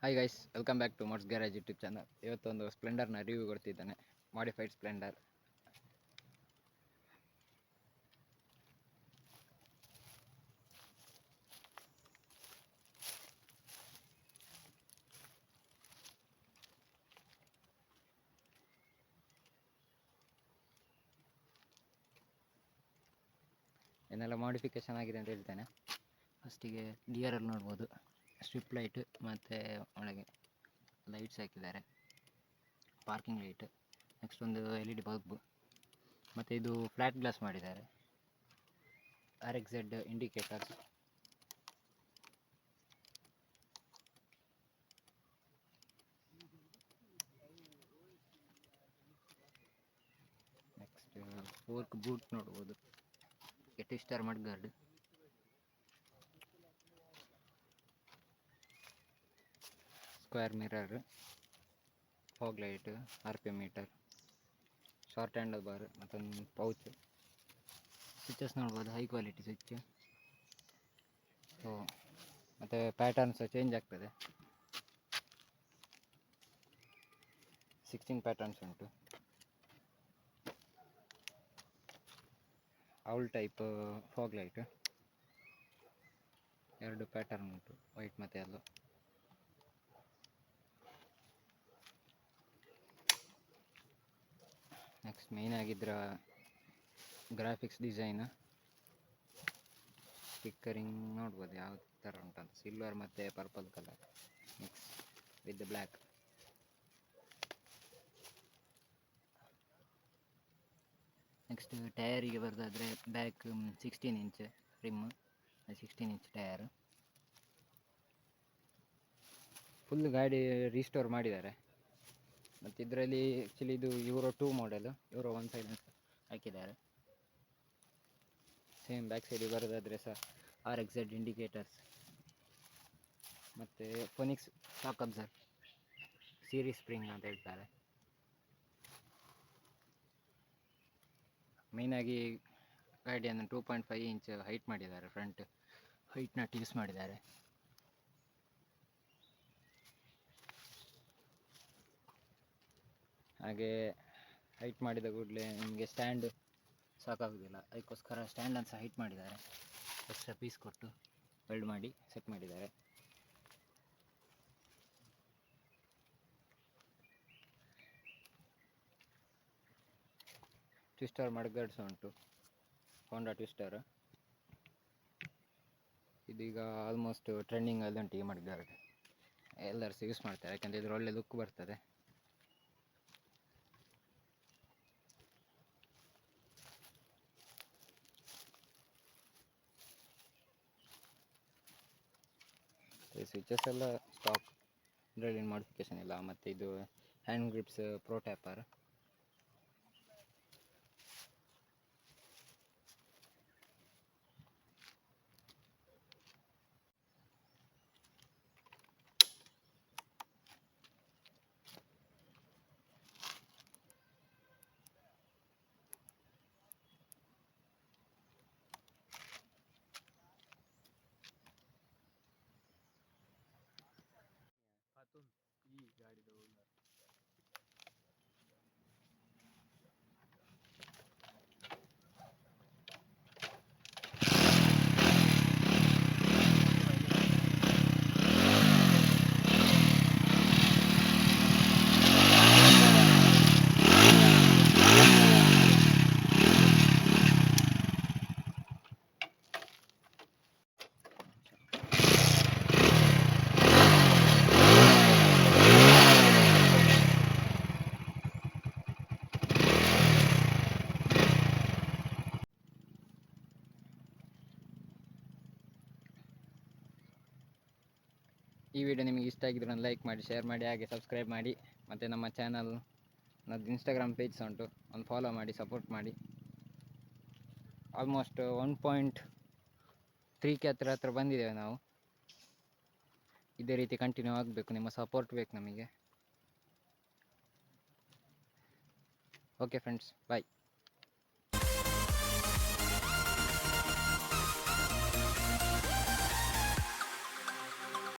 Hi guys, welcome back to Mots garage YouTube channel. ಇವತ್ತೊಂದು ಸ್ಪ್ಲೆಂಡರ್ನ review ಕೊಡ್ತಿದ್ದಾನೆ, modified Splendor. ಏನೆಲ್ಲ ಮಾಡಿಫಿಕೇಶನ್ ಆಗಿದೆ ಅಂತ ಹೇಳ್ತೇನೆ. ಫಸ್ಟಿಗೆ ಡಿಯರಲ್ಲಿ ನೋಡ್ಬೋದು, ಸ್ಟ್ರಿಪ್ ಲೈಟ್ ಮತ್ತು ಒಳಗೆ ಲೈಟ್ಸ್ ಹಾಕಿದ್ದಾರೆ, ಪಾರ್ಕಿಂಗ್ ಲೈಟ್, ನೆಕ್ಸ್ಟ್ ಒಂದು LED ಬಲ್ಬ್, ಮತ್ತು ಇದು ಫ್ಲ್ಯಾಟ್ ಗ್ಲಾಸ್ ಮಾಡಿದ್ದಾರೆ, RXZ indicators, next fork boot ನೋಡ್ಬೋದು, twister mud guard, square mirror, fog light, RPM meter, short handle bar, ಮತ್ತೊಂದು ಪೌಚ್. ಸ್ವಿಚಸ್ ನೋಡ್ಬೋದು, ಹೈ ಕ್ವಾಲಿಟಿ ಸ್ವಿಚ್. ಸೊ ಮತ್ತು patterns change ಆಗ್ತದೆ, 16 patterns ಉಂಟು. Owl type fog light, 2 pattern ಉಂಟು, white ಮತ್ತು yellow. Next main ಆಗಿದ್ರ graphics design, stickering ನೋಡ್ಬೋದು ಯಾವ ಥರ ಉಂಟಂತ, ಸಿಲ್ವರ್ ಮತ್ತು purple colour mix with black. Next ಟಯರಿಗೆ ಬರೋದಾದರೆ back 16 inch rim, 16 inch tyre. Full ಗಾಡಿ ರೀಸ್ಟೋರ್ ಮಾಡಿದ್ದಾರೆ. ಮತ್ತು ಇದರಲ್ಲಿ ಆ್ಯಕ್ಚುಲಿ ಇದು Euro 2 ಮಾಡೆಲ್, Euro 1 ಸೈಡ್ ಹಾಕಿದ್ದಾರೆ. ಸೇಮ್ ಬ್ಯಾಕ್ ಸೈಡಿಗೆ ಬರೋದಾದರೆ ಸಹ RXZ ಇಂಡಿಕೇಟರ್ಸ್, ಮತ್ತು Phoenix shock absorber, series spring ಅಂತ ಹೇಳ್ತಾರೆ. ಮೇಯ್ನಾಗಿ ಗಾಡಿಯನ್ನು 2.5 ಇಂಚ್ ಹೈಟ್ ಮಾಡಿದ್ದಾರೆ, ಫ್ರಂಟ್ ಹೈಟ್ನ ಯೂಸ್ ಮಾಡಿದ್ದಾರೆ. ಹಾಗೆ ಹೈಟ್ ಮಾಡಿದ ಕೂಡಲೇ ನಿಮಗೆ ಸ್ಟ್ಯಾಂಡ್ ಸಾಕಾಗೋದಿಲ್ಲ, ಅದಕ್ಕೋಸ್ಕರ ಸ್ಟ್ಯಾಂಡನ್ನು ಸಹ ಹೈಟ್ ಮಾಡಿದ್ದಾರೆ, ಎಕ್ಸ್ಟ್ರಾ ಪೀಸ್ ಕೊಟ್ಟು ವೆಲ್ಡ್ ಮಾಡಿ ಸೆಟ್ ಮಾಡಿದ್ದಾರೆ. ಟ್ವಿಸ್ಟರ್ ಮಡ್ಗಾರ್ಡ್ಸ್ ಉಂಟು, ಹೋಂಡಾ ಟ್ವಿಸ್ಟರ್. ಇದೀಗ ಆಲ್ಮೋಸ್ಟ್ ಟ್ರೆಂಡಿಂಗಲ್ಲಿ ಉಂಟು ಈ ಮಡ್ಗಾರ್ಡ್, ಎಲ್ಲರೂ ಸಹ ಯೂಸ್ ಮಾಡ್ತಾರೆ, ಯಾಕಂದರೆ ಇದ್ರ ಒಳ್ಳೆ ಲುಕ್ ಬರ್ತದೆ. ಸ್ವಿಚಸ್ ಎಲ್ಲ ಸ್ಟಾಕ್, ಇದರಲ್ಲಿ ಮಾಡಿಫಿಕೇಶನ್ ಇಲ್ಲ. ಮತ್ತು ಇದು ಹ್ಯಾಂಡ್ ಗ್ರಿಪ್ಸ್ ಪ್ರೋ ಟ್ಯಾಪರ್. ಈ ಗಾಡಿದ ಈ ವಿಡಿಯೋ ನಿಮಗೆ ಇಷ್ಟ ಆಗಿದ್ರೆ ಒಂದು ಲೈಕ್ ಮಾಡಿ, ಶೇರ್ ಮಾಡಿ, ಹಾಗೆ ಸಬ್ಸ್ಕ್ರೈಬ್ ಮಾಡಿ. ಮತ್ತು ನಮ್ಮ ಚಾನಲ್ ಇನ್ಸ್ಟಾಗ್ರಾಮ್ ಪೇಜ್ ಸಹ ಉಂಟು, ಒಂದು ಫಾಲೋ ಮಾಡಿ, ಸಪೋರ್ಟ್ ಮಾಡಿ. ಆಲ್ಮೋಸ್ಟ್ 1.3K ಹತ್ರ ಬಂದಿದ್ದೇವೆ ನಾವು. ಇದೇ ರೀತಿ ಕಂಟಿನ್ಯೂ ಆಗಬೇಕು, ನಿಮ್ಮ ಸಪೋರ್ಟ್ ಬೇಕು ನಮಗೆ. ಓಕೆ ಫ್ರೆಂಡ್ಸ್, ಬಾಯ್.